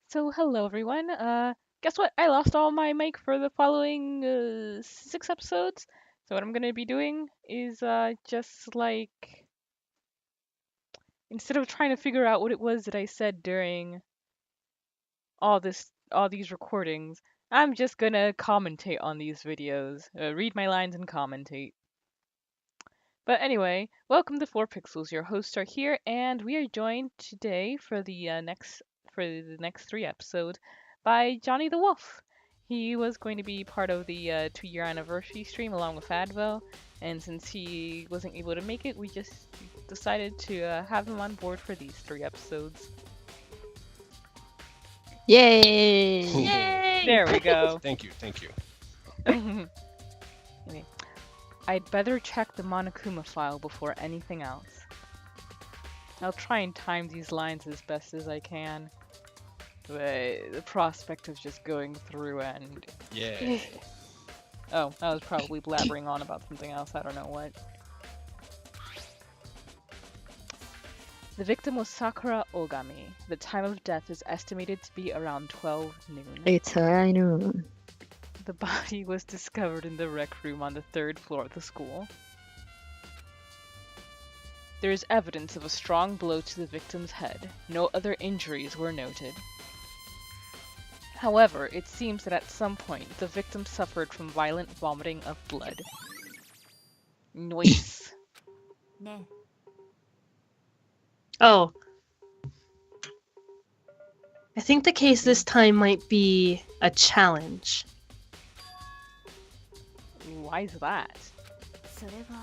So hello everyone. Guess what? I lost all my mic for the following 6 episodes. So what I'm gonna be doing is just like instead of trying to figure out what it was that I said during all these recordings, I'm just gonna commentate on these videos, read my lines and commentate. But anyway, welcome to 4pixels. Your hosts are here, and we are joined today for the next 3 episodes by Johnny the Wolf. He was going to be part of the 2-year anniversary stream along with Advil, and since he wasn't able to make it, we just decided to have him on board for these 3 episodes. Yay! Yay! There we go. Thank you. Anyway, I'd better check the Monokuma file before anything else. I'll try and time these lines as best as I can. But the prospect of just going through and... Yeah. Oh, I was probably blabbering on about something else, I don't know what. The victim was Sakura Ogami. The time of death is estimated to be around 12 noon. It's high noon. The body was discovered in the rec room on the 3rd floor of the school. There is evidence of a strong blow to the victim's head. No other injuries were noted. However, it seems that at some point the victim suffered from violent vomiting of blood. Noise. Oh. I think the case this time might be a challenge. Why is that?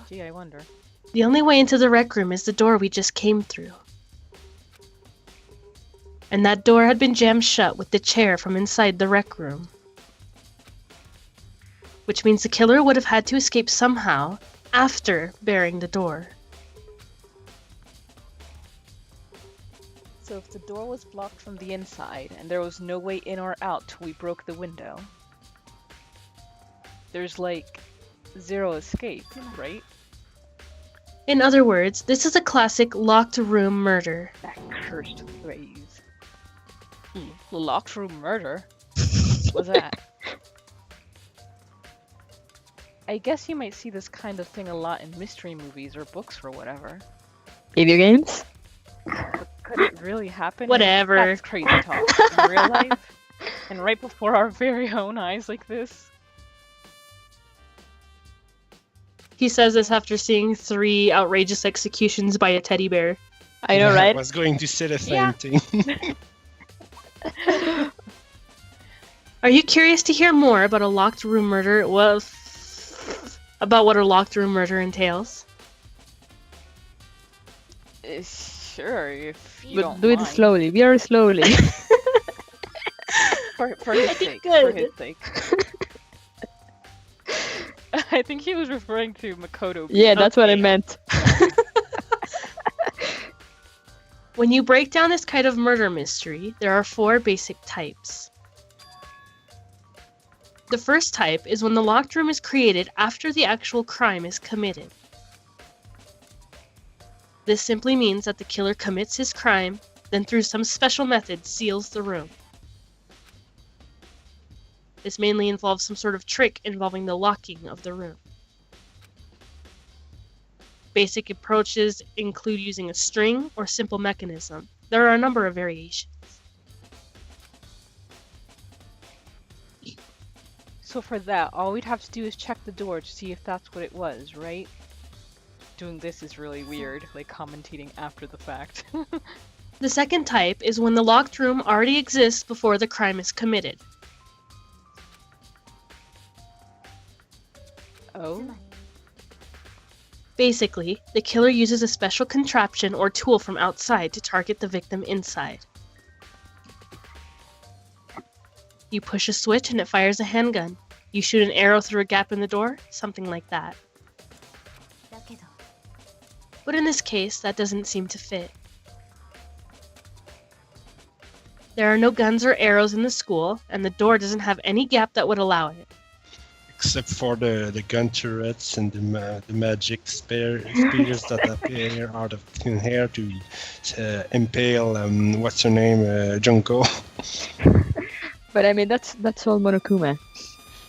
Gee, I wonder. The only way into the rec room is the door we just came through. And that door had been jammed shut with the chair from inside the rec room. Which means the killer would have had to escape somehow after barring the door. So if the door was blocked from the inside and there was no way in or out till we broke the window, there's like zero escape, right? In other words, this is a classic locked room murder. That cursed phrase. Locked room murder? What's that? I guess you might see this kind of thing a lot in mystery movies or books or whatever. Video games? But could it really happen? Whatever. That's crazy talk. In real life? And right before our very own eyes like this? He says this after seeing 3 outrageous executions by a teddy bear. I know, I right? was going to say the same Yeah. thing. Are you curious to hear more about a locked room murder? Well, about what a locked room murder entails? Sure, if you But don't do it mind. slowly, very slowly. For his sake. For good. his sake. I think he was referring to Makoto. Yeah, that's what I meant. When you break down this kind of murder mystery, there are 4 basic types. The first type is when the locked room is created after the actual crime is committed. This simply means that the killer commits his crime, then through some special method seals the room. This mainly involves some sort of trick involving the locking of the room. Basic approaches include using a string or simple mechanism. There are a number of variations. So for that, all we'd have to do is check the door to see if that's what it was, right? Doing this is really weird, like commentating after the fact. The second type is when the locked room already exists before the crime is committed. Oh? Basically, the killer uses a special contraption or tool from outside to target the victim inside. You push a switch and it fires a handgun. You shoot an arrow through a gap in the door, something like that. But in this case, that doesn't seem to fit. There are no guns or arrows in the school, and the door doesn't have any gap that would allow it. Except for the gun turrets and the magic spears that appear out of thin air to impale, what's her name, Junko. But I mean, that's all Monokuma.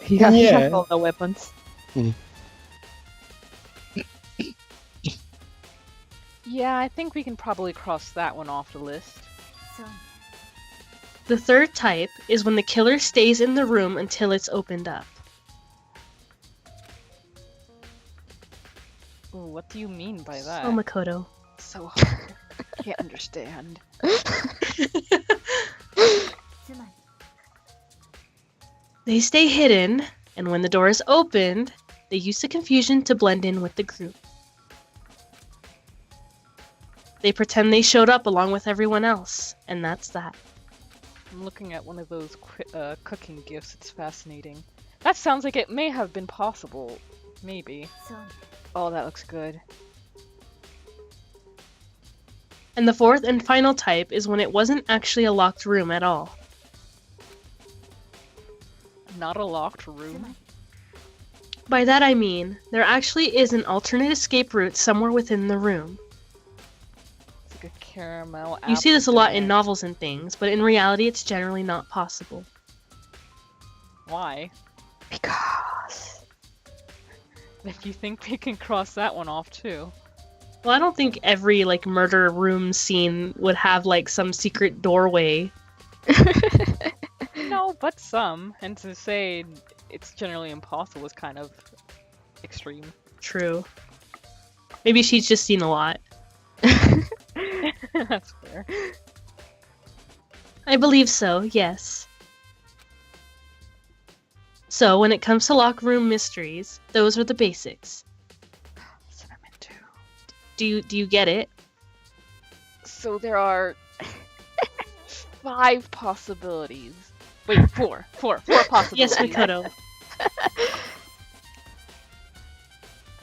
He has Yeah. all the weapons. Yeah, I think we can probably cross that one off the list. The third type is when the killer stays in the room until it's opened up. Ooh, what do you mean by that? Oh, Makoto. So hard. Can't understand. They stay hidden, and when the door is opened, they use the confusion to blend in with the group. They pretend they showed up along with everyone else, and that's that. I'm looking at one of those cooking gifts. It's fascinating. That sounds like it may have been possible. Maybe. Oh, that looks good. And the fourth and final type is when it wasn't actually a locked room at all. Not a locked room? By that I mean, there actually is an alternate escape route somewhere within the room. It's like a caramel You see this a lot in applejack. novels and things, but in reality it's generally not possible. Why? Because. If you think we can cross that one off too. Well, I don't think every, like, murder room scene would have, like, some secret doorway. No, but some. And to say it's generally impossible is kind of extreme. True. Maybe she's just seen a lot. That's fair. I believe so, yes. So, when it comes to locker room mysteries, those are the basics. Cinnamon too. Do you get it? So there are 5 possibilities. Wait, 4 possibilities. Yes, Mikoto.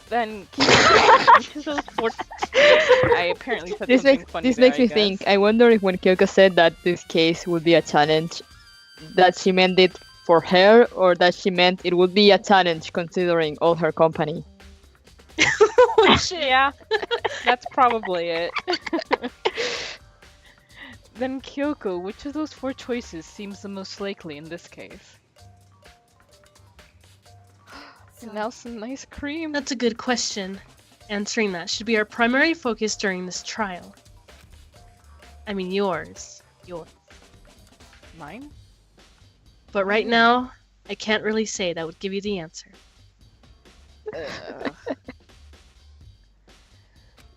Then which of those 4? I apparently said This something makes funny this there, makes me I guess. think. I wonder if when Kyoko said that this case would be a challenge, that she meant it for her, or that she meant it would be a challenge considering all her company. Oh, shit. Yeah, that's probably it. Then Kyoko, which of those 4 choices seems the most likely in this case? Now some nice cream. That's a good question. Answering that should be our primary focus during this trial. I mean, yours. Mine? But right now, I can't really say that would give you the answer. Ugh.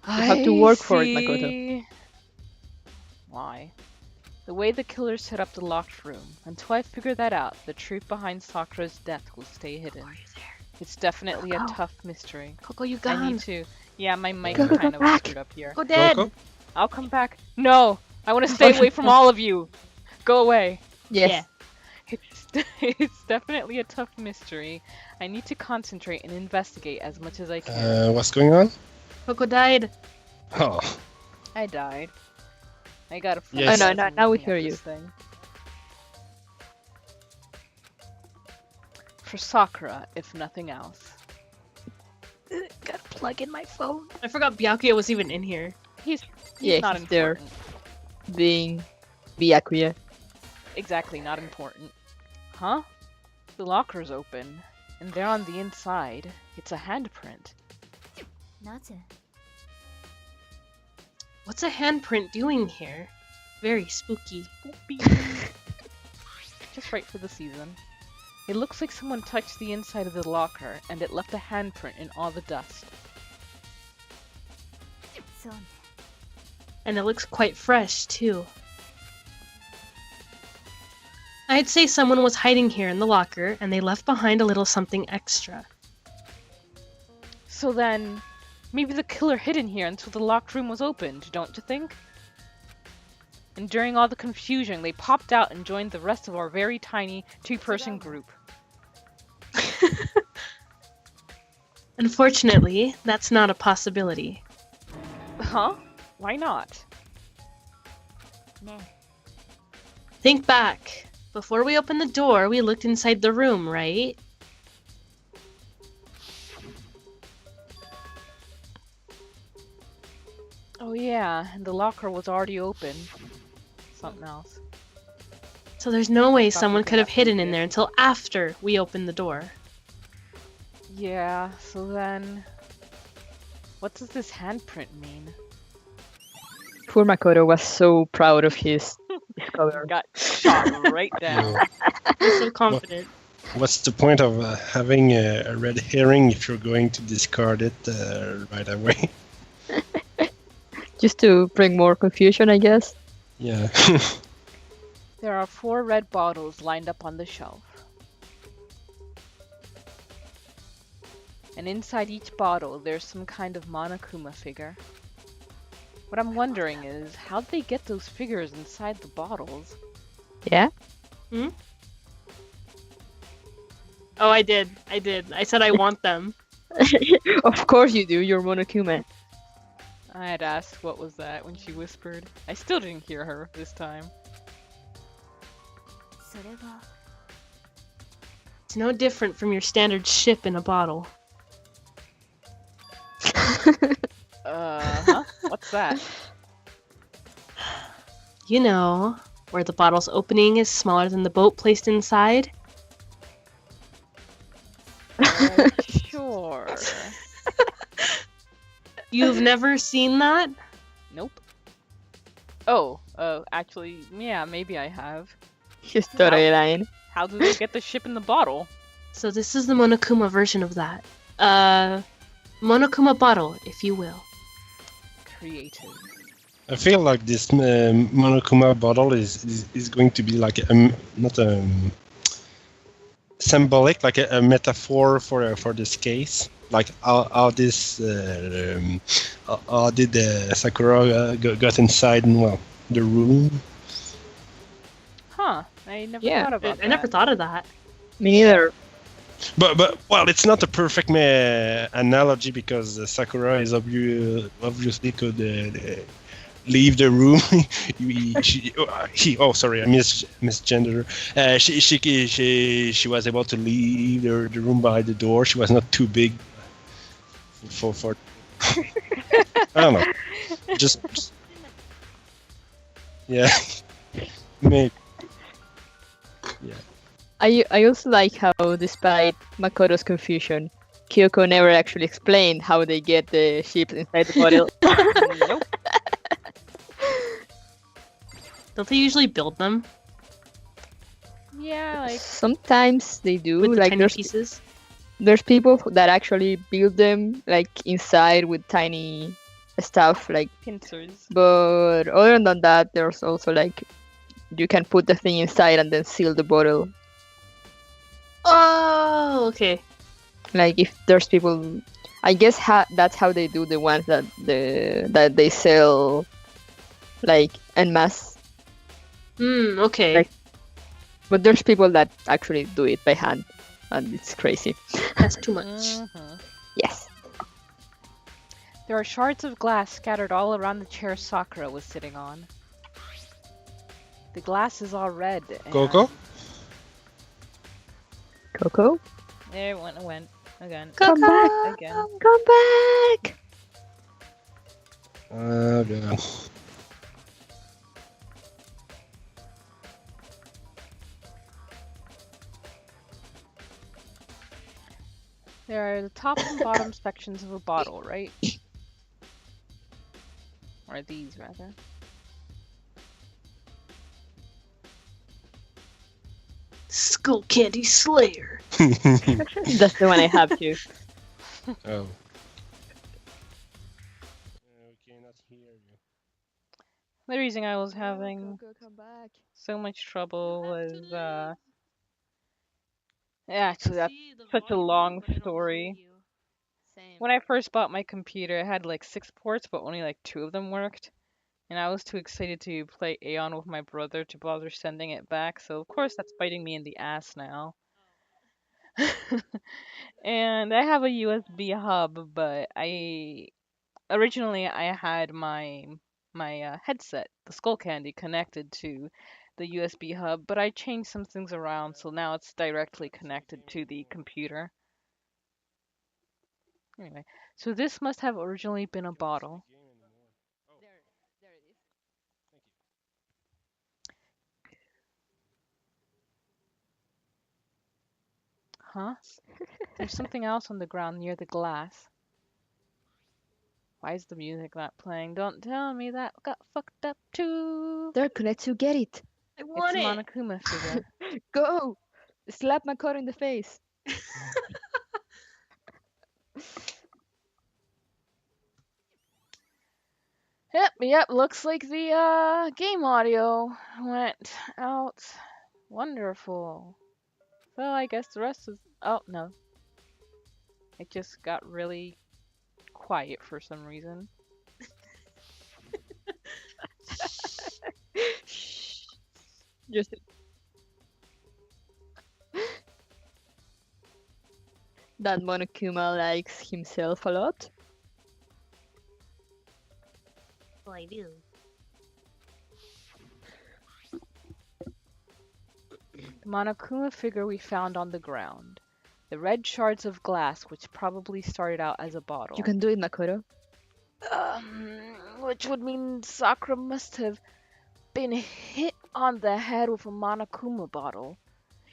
You have to work for it, see. Makoto. Why? The way the killer set up the locked room. Until I figure that out, the truth behind Sakura's death will stay hidden. It's definitely a tough mystery. Coco, you I gone. need to. Yeah, my mic Coco, kind come of back. screwed up here. Go dead. Coco? I'll come back. No! I want to stay away from all of you! Go away! Yes. It's definitely a tough mystery. I need to concentrate and investigate as much as I can. What's going on? Coco died. Oh, I died. I gotta Yes. Oh, no, now we hear you. Thing. For Sakura, if nothing else. Gotta plug in my phone. I forgot Byakuya was even in here. He's Yeah, not he's there. important. Being Byakuya. Exactly, not important. Huh? The locker's open, and there on the inside, it's a handprint. What's a handprint doing here? Very spooky. Just right for the season. It looks like someone touched the inside of the locker, and it left a handprint in all the dust. And it looks quite fresh, too. I'd say someone was hiding here in the locker, and they left behind a little something extra. So then, maybe the killer hid in here until the locked room was opened, don't you think? And during all the confusion, they popped out and joined the rest of our very tiny 2-person group. Unfortunately, that's not a possibility. Huh? Why not? Think back. Before we opened the door, we looked inside the room, right? Oh yeah, and the locker was already open. Something else. So there's no way Stop someone looking could have at hidden in Lucas. there until after we opened the door. Yeah, so then... What does this handprint mean? Poor Makoto was so proud of his discovery. Got shot right down. He's so confident. What's the point of having a red herring if you're going to discard it right away? Just to bring more confusion, I guess. Yeah. There are 4 red bottles lined up on the shelf. And inside each bottle, there's some kind of Monokuma figure. What I'm wondering is, how'd they get those figures inside the bottles? Yeah? Oh, I did. I said I want them. Of course you do, you're Monokuma. I had asked what was that when she whispered. I still didn't hear her this time. It's no different from your standard ship in a bottle. Huh? What's that? You know, where the bottle's opening is smaller than the boat placed inside? Sure. You've never seen that? Nope. Oh, actually, yeah, maybe I have. Storyline. How do they get the ship in the bottle? So this is the Monokuma version of that. Monokuma bottle, if you will. Creative. I feel like this Monokuma bottle is going to be like not a symbolic, like a metaphor for this case. Like how this how did Sakura got inside the room? Huh. I never Yeah, thought about that. I never thought of that. Me neither. But well, it's not a perfect analogy because Sakura is obviously could leave the room. Sorry, I misgender. She was able to leave the room by the door. She was not too big for I don't know. Just yeah, maybe. Yeah. I also like how, despite Makoto's confusion, Kyoko never actually explained how they get the ships inside the bottle. Nope. Don't they usually build them Yeah, like Sometimes they do. with the Like tiny pieces? there's people that actually build them like inside with tiny stuff. Like, pincers. but other than that, there's also like you can put the thing inside and then seal the bottle. Oh, okay. Like if there's people, I guess that's how they do the ones that they sell, like en masse. Okay. Like- But there's people that actually do it by hand, and it's crazy. That's too much. Mhm. Yes. There are shards of glass scattered all around the chair Sakura was sitting on. The glass is all red. And... Coco? Coco, There it went again. come back! Again. Come back! Oh god. There are the top and bottom sections of a bottle, right? Or these, rather. Skull Candy Slayer. That's the one I have too. Oh. We cannot hear you. The reason I was having Coco, come back. so much trouble was, actually, that's such a long story. Same. When I first bought my computer, it had like 6 ports, but only like 2 of them worked. And I was too excited to play Aeon with my brother to bother sending it back, so of course that's biting me in the ass now. And I have a USB hub, but originally I had my headset, the Skull Candy, connected to the USB hub, but I changed some things around, so now it's directly connected to the computer. Anyway, so this must have originally been a bottle. Huh? There's something else on the ground near the glass. Why is the music not playing? Don't tell me that got fucked up too. There, Kunetsu, get it. I It's want a it. Monokuma figure. Go! Slap Makoto in the face. Yep, looks like the game audio went out. Wonderful. So I guess the rest is... Oh, no. It just got really quiet for some reason. Just that Monokuma likes himself a lot. Well, I do. The Monokuma figure we found on the ground. The red shards of glass, which probably started out as a bottle. You can do it, Makoto. Which would mean Sakura must have been hit on the head with a Monokuma bottle.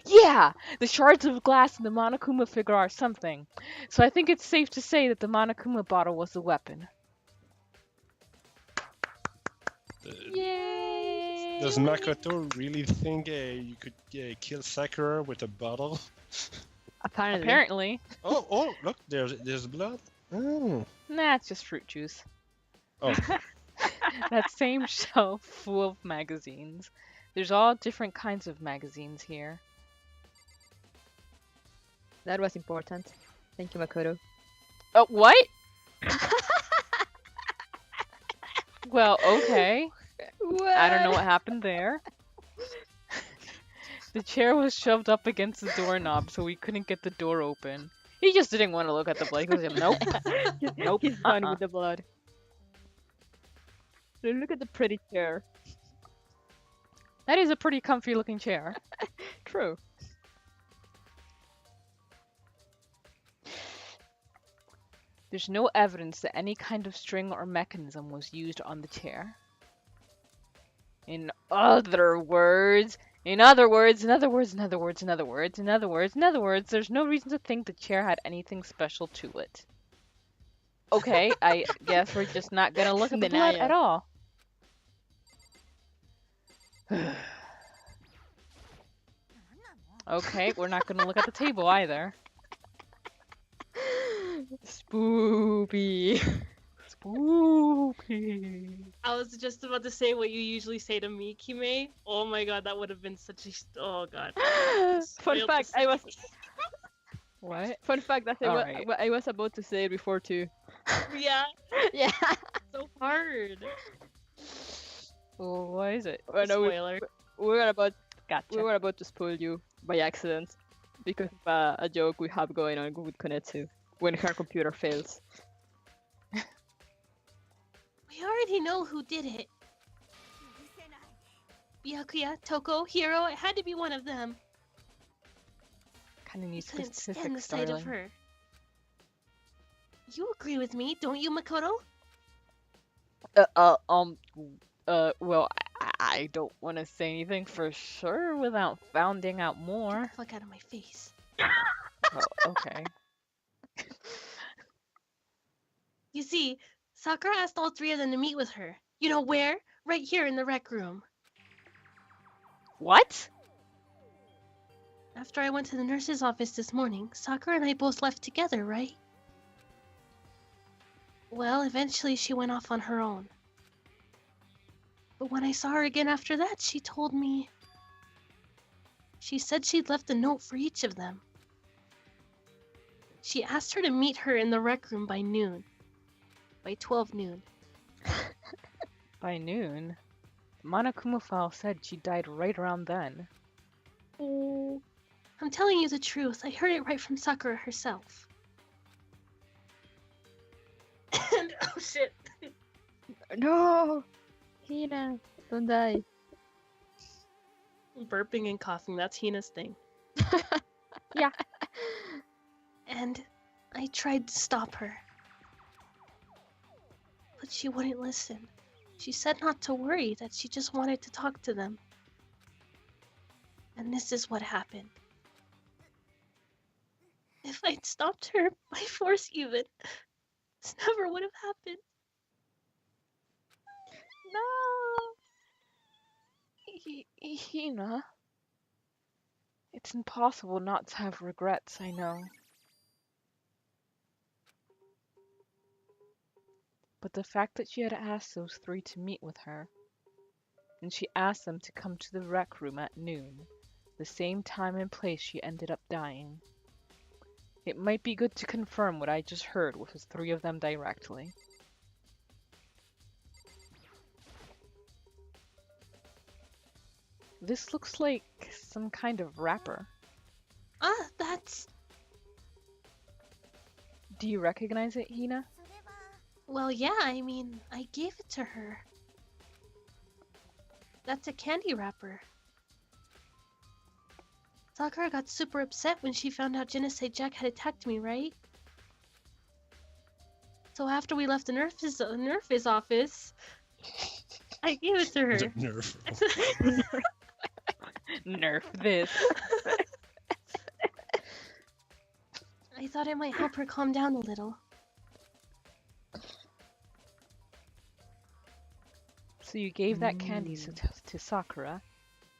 Yeah! The shards of glass in the Monokuma figure are something. So I think it's safe to say that the Monokuma bottle was the weapon. Yay! Does Makoto really think you could kill Sakura with a bottle? Apparently. Apparently. Oh, look, there's blood. Oh. Nah, it's just fruit juice. Oh. That same shelf full of magazines. There's all different kinds of magazines here. That was important. Thank you, Makoto. Oh, what? Well, okay. I don't know what happened there. The chair was shoved up against the doorknob so we couldn't get the door open. He just didn't want to look at the blood. He was like, nope. Nope. He's done with the blood. Look at the pretty chair. That is a pretty comfy looking chair. True. There's no evidence that any kind of string or mechanism was used on the chair. In other words, there's no reason to think the chair had anything special to it. Okay, I guess we're just not gonna look at the blood Denial. at all. Okay, we're not gonna look at the table either. Spoopy. Spooky. I was just about to say what you usually say to me, Kime. Oh my god, that would have been such a... Oh god. Fun Spoiled fact, the I was... What? Fun fact, that Alright. I was about to say it before too. Yeah, Yeah. so hard. What is it? Well, no, Spoiler. we were about Gotcha. to spoil you by accident because of a joke we have going on with Konetsu when her computer fails. We already know who did it. Byakuya, Toko, Hiro, it had to be one of them. Kind of You needs couldn't stand the specifics, sight of darling. her. You agree with me, don't you, Makoto? Well, I don't want to say anything for sure without finding out Get more. the fuck out of my face. Oh, okay. You see, Sakura asked all three of them to meet with her. You know where? Right here in the rec room. What? After I went to the nurse's office this morning, Sakura and I both left together, right? Well, eventually she went off on her own. But when I saw her again after that, she told me... She said she'd left a note for each of them. She asked her to meet her in the rec room by noon. By 12 noon. By noon? The Monokuma file said she died right around then. Oh. I'm telling you the truth. I heard it right from Sakura herself. And oh shit. No! Hina, don't die. Burping and coughing, that's Hina's thing. Yeah. And I tried to stop her. But she wouldn't listen. She said not to worry, that she just wanted to talk to them. And this is what happened. If I'd stopped her by force even, this never would have happened. No! Hina. It's impossible not to have regrets, I know. But the fact that she had asked those three to meet with her, and she asked them to come to the rec room at noon, the same time and place she ended up dying. It might be good to confirm what I just heard with the three of them directly. This looks like some kind of wrapper. Ah, that's... Do you recognize it, Hina? Well, yeah, I mean, I gave it to her. That's a candy wrapper. Sakura got super upset when she found out Genesee Jack had attacked me, right? So after we left the Nerf's office, I gave it to her. Nerf. Nerf this. I thought it might help her calm down a little. So you gave that candy to Sakura?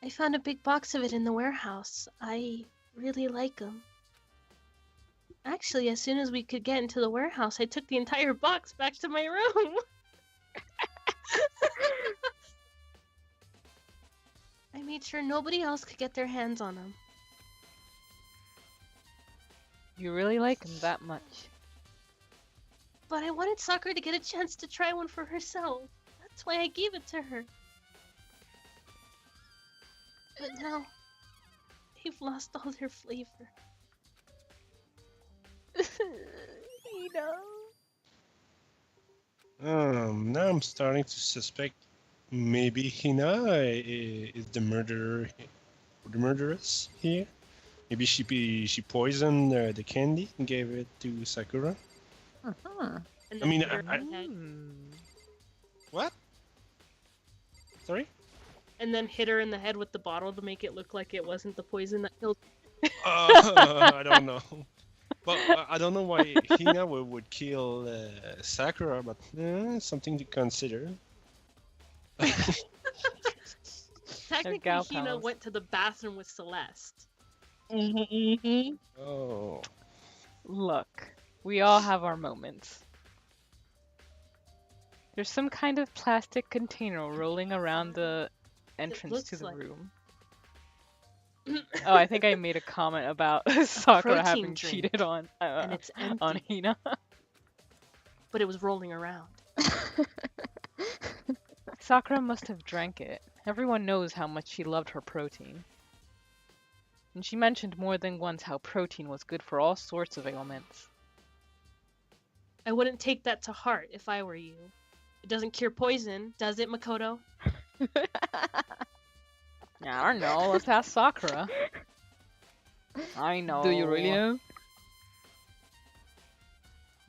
I found a big box of it in the warehouse. I really like them. Actually, as soon as we could get into the warehouse, I took the entire box back to my room. I made sure nobody else could get their hands on them. You really like them that much. But I wanted Sakura to get a chance to try one for herself. That's why I gave it to her. But now, they've lost all their flavor. Now I'm starting to suspect maybe Hina is the murderer, the murderess here. Maybe she poisoned the candy and gave it to Sakura. Uh-huh. And I mean, then hit her in the head. What? Sorry? And then hit her in the head with the bottle to make it look like it wasn't the poison that killed her. I don't know. But I don't know why Hina would kill Sakura, but something to consider. Technically, gal Hina pals. went to the bathroom with Celeste. Oh. Look, we all have our moments. There's some kind of plastic container rolling around the entrance looks to the like- room. Oh, I think I made a comment about Sakura protein having drink. cheated on And it's empty, on Hina. but it was rolling around. Sakura must have drank it. Everyone knows how much she loved her protein. And she mentioned more than once how protein was good for all sorts of ailments. I wouldn't take that to heart if I were you. It doesn't cure poison, does it, Makoto? I don't know, let's ask Sakura. I know. Do you really know?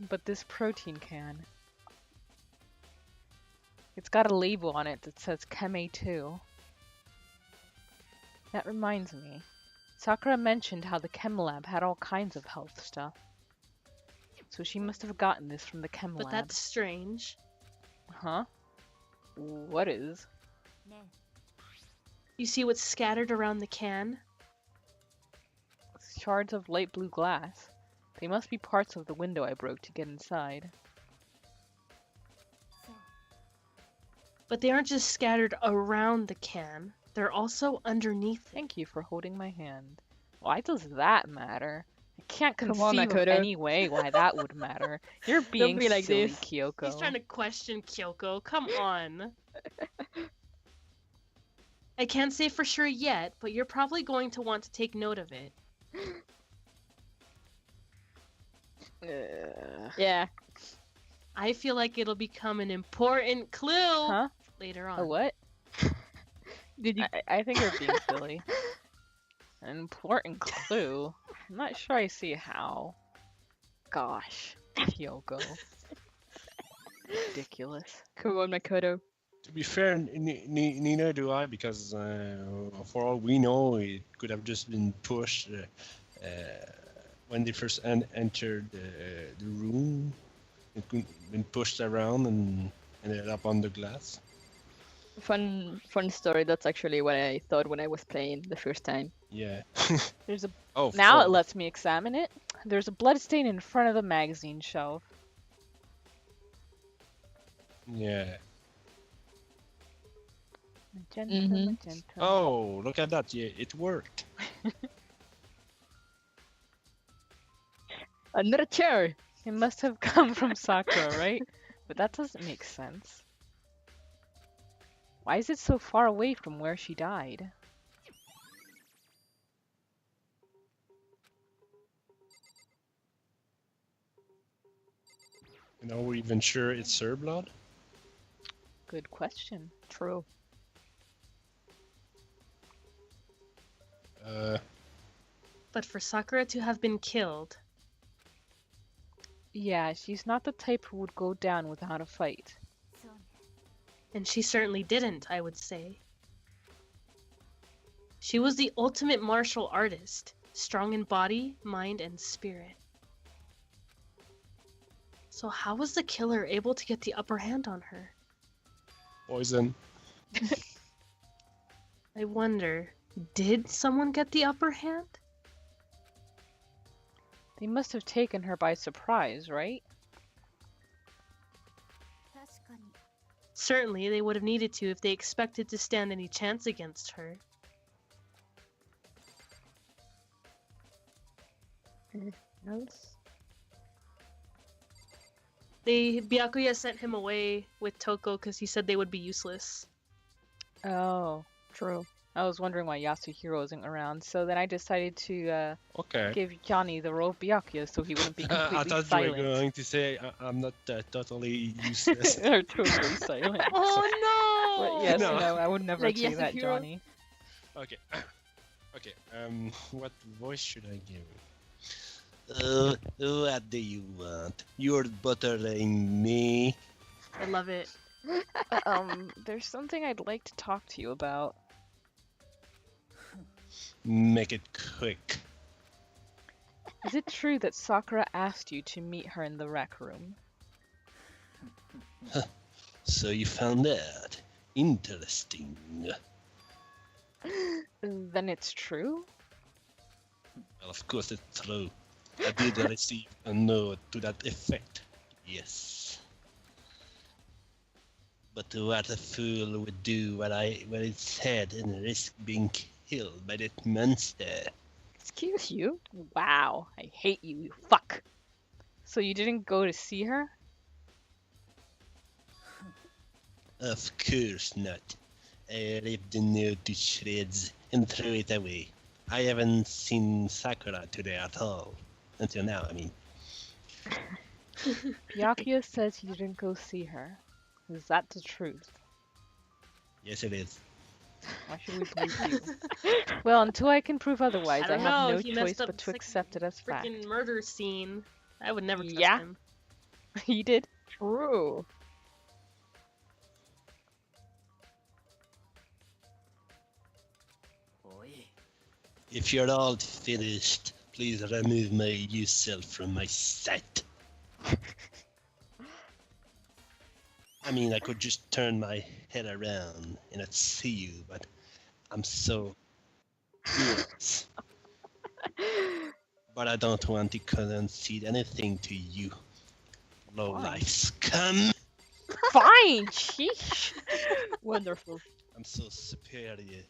But this protein can. It's got a label on it that says Chem 2. That reminds me. Sakura mentioned how the chem lab had all kinds of health stuff. So she must have gotten this from the chem But lab. that's strange. Huh? What is? You see what's scattered around the can? Shards of light blue glass. They must be parts of the window I broke to get inside. But they aren't just scattered around the can. They're also underneath it. Thank you for holding my hand. Why does that matter? I can't Come on, conceive of Makoto. any way why that would matter. You're being be like silly, this. Kyoko. He's trying to question Kyoko. Come on. I can't say for sure yet, but you're probably going to want to take note of it. Yeah. I feel like it'll become an important clue Huh? later on. A what? Did you? I think you're being silly. An important clue? I'm not sure I see how. Gosh, Kyoko. Ridiculous. Come on, Makoto. To be fair, neither do I, because for all we know, it could have just been pushed. when they first entered the room, it could been pushed around and ended up on the glass. Fun story. That's actually what I thought when I was playing the first time. Yeah. There's a Oh, now it four. lets me examine it. There's a blood stain in front of the magazine shelf. Yeah. Magenta, Mhm. magenta. Oh, look at that. Yeah, it worked. Another chair. It must have come from Sakura, right? But that doesn't make sense. Why is it so far away from where she died? You know, we're even sure it's her blood. Good question. True. But for Sakura to have been killed, Yeah, she's not the type who would go down without a fight. and she certainly didn't, I would say. She was the ultimate martial artist, strong in body, mind, and spirit. So how was the killer able to get the upper hand on her? Poison. I wonder, did someone get the upper hand? They must have taken her by surprise, right? Certainly, they would have needed to if they expected to stand any chance against her. Else? Byakuya sent him away with Toko because he said they would be useless. Oh, True. I was wondering why Yasuhiro isn't around. So then I decided to Okay. give Johnny the role of Byakuya so he wouldn't be I completely thought silent. you were going to say I'm not totally useless. Or totally silent. Oh But yes, No. no, I would never Like say that, Yasuhiro? Johnny. Okay. Okay. What voice should I give? What do you want? You're bothering me. I love it. There's something I'd like to talk to you about. Make it quick. Is it true that Sakura asked you to meet her in the rec room? So you found that. Interesting. Then it's true? Well, of course it's true. I did receive a note to that effect. Yes. But what a fool would do what it said and risk being killed by that monster. Excuse you? Wow, I hate you, you fuck. So you didn't go to see her? Of course not. I ripped the note to shreds and threw it away. I haven't seen Sakura today at all. Until now, I mean. Byakuya says you didn't go see her. Is that the truth? Yes, it is. Why should we believe you? Well, until I can prove otherwise, I, I don't have know, no he choice messed up but to the accept it as fact. freaking murder scene. I would never trust Yeah. him. He did. True. If you're all finished, please remove my yourself from my sight. I mean, I could just turn my head around and not see you, but I'm so curious. But I don't want to concede anything to you, low-life scum. Fine, sheesh. Wonderful. I'm so superior.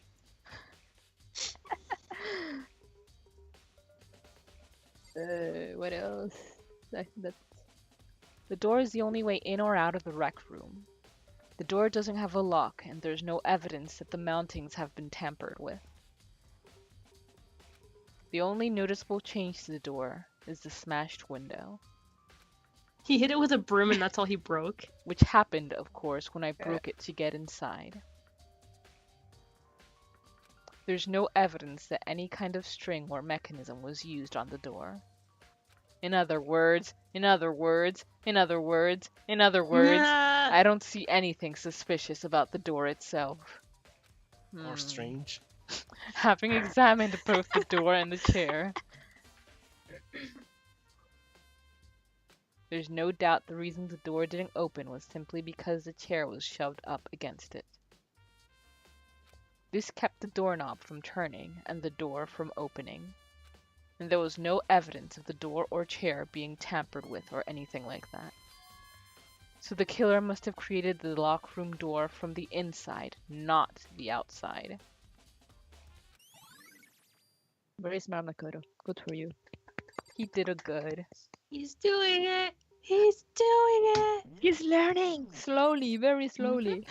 What else? That The door is the only way in or out of the rec room. The door doesn't have a lock, and there's no evidence that the mountings have been tampered with. The only noticeable change to the door is the smashed window, He hit it with a broom and that's all he broke. which happened, of course, when I broke it to get inside. There's no evidence that any kind of string or mechanism was used on the door. In other words, I don't see anything suspicious about the door itself. Or strange. Having examined both the door and the chair, There's no doubt the reason the door didn't open was simply because the chair was shoved up against it. This kept the doorknob from turning and the door from opening. And there was no evidence of the door or chair being tampered with or anything like that. So the killer must have created the lock room door from the inside, not the outside. Very smart, Makoto. Good for you. He did a good. He's doing it! He's doing it! He's learning! Slowly, very slowly.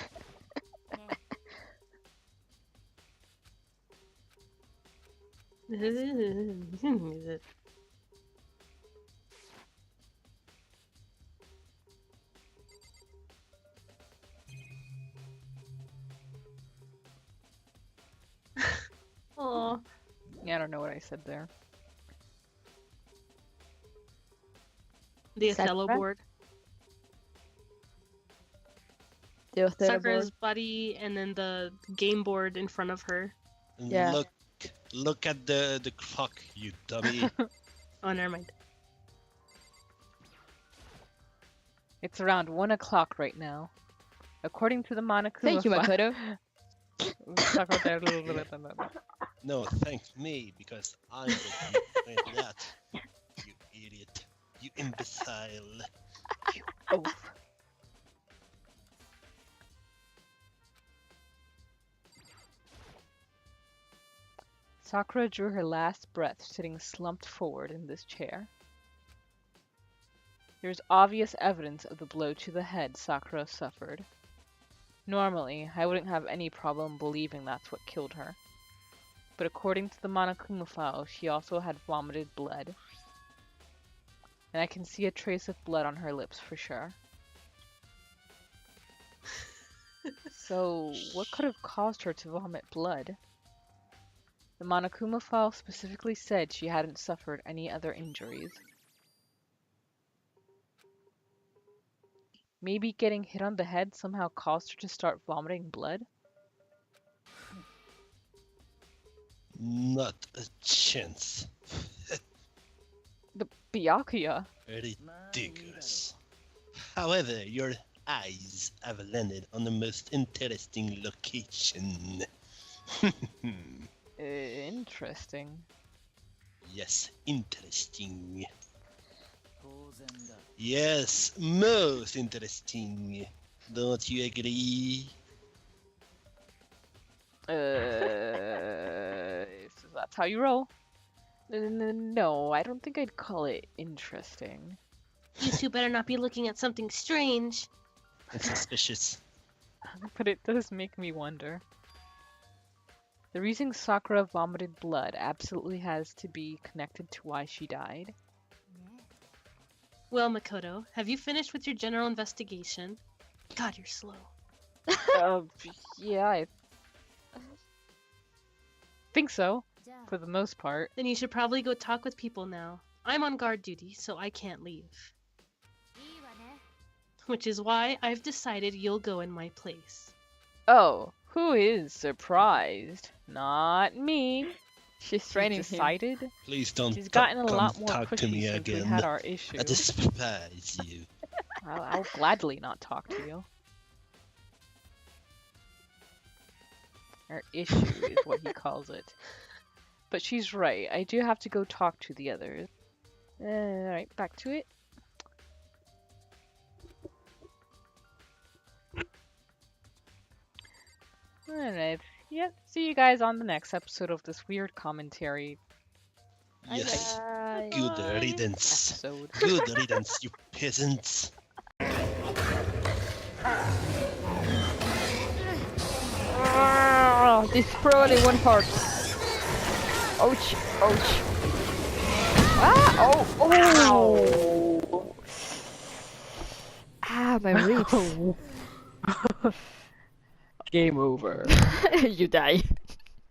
Oh, Yeah, I don't know what I said there. the Othello Sakura? board. The Othello Sakura's board. body and then the game board in front of her. Yeah. Look at the clock, you dummy. Oh, never mind. It's around 1 o'clock right now. According to the Monokuma Thank you, Makoto. No, thank me, because I'm the one who made that. You idiot. You imbecile. Oh. Sakura drew her last breath sitting slumped forward in this chair. There's obvious evidence of the blow to the head Sakura suffered. Normally, I wouldn't have any problem believing that's what killed her. But according to the Monokuma file, she also had vomited blood. And I can see a trace of blood on her lips for sure. So, what could have caused her to vomit blood? The Monokuma file specifically said she hadn't suffered any other injuries. Maybe getting hit on the head somehow caused her to start vomiting blood? Not a chance. The Byakuya? Ridiculous. However, your eyes have landed on the most interesting location. Interesting. Yes, interesting. Yes, most interesting. Don't you agree? So that's how you roll? No, I don't think I'd call it interesting. You two better not be looking at something strange. It's suspicious. But it does make me wonder. The reason Sakura vomited blood absolutely has to be connected to why she died. Well, Makoto, have you finished with your general investigation? God, you're slow. Yeah, I think so, for the most part. Then you should probably go talk with people now. I'm on guard duty, so I can't leave. Which is why I've decided you'll go in my place. Oh, who is surprised? Not me. She's She's training him. decided. Please don't She's gotten a come lot more talk to pushy me since we again. had our issue. I despise you. I'll gladly not talk to you. Our issue is what he calls it. But she's right. I do have to go talk to the others. Alright, back to it. Alright. Yep. See you guys on the next episode of this weird commentary Yes. Bye. Good riddance. episode. Good riddance, you peasants. Ah, this probably won't hurt. Ouch, ouch. Ah, oh, oh. Ah, my ribs. Game over. You die.